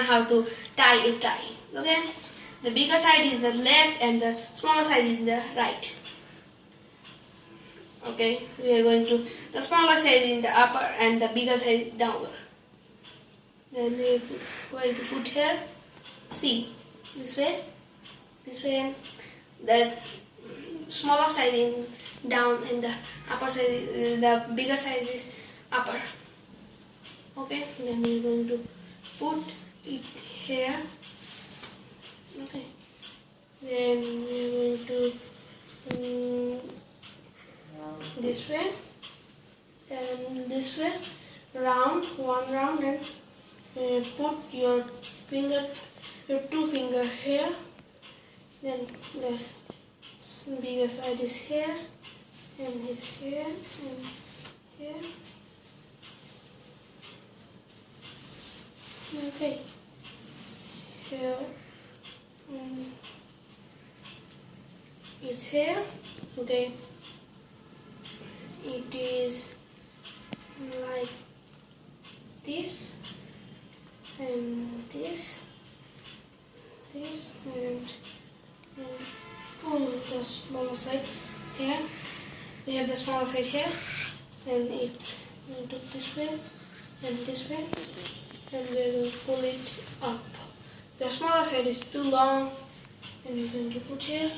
learn how to tie a tie. Okay, the bigger side is the left and the smaller side is the right. Okay, we are going to, the smaller side in the upper and the bigger side downward. Then we are going to put here, see, this way, the smaller side in down and the upper side, the bigger size is upper. Okay, then we are going to put it here. Okay, then we are going to this way, then this way, round, one round, and put your two finger here, then the bigger side is here, and this here, and here. Okay, here, it's here. Okay, it is like this, and this, and pull the smaller side here. We have the smaller side here, and it's going to this way and this way, and we will pull it up. The smaller side is too long, and we're going to put here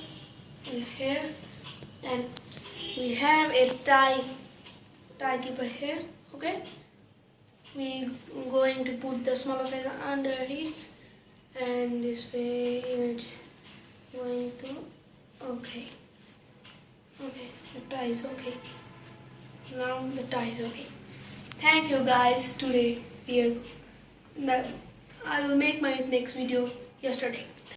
and here, and we have a tie keeper here. Okay, we're going to put the smaller side under it, and this way it's going to, okay, the tie is okay. Now the tie is okay. Thank you guys. Today I will make my next video yesterday.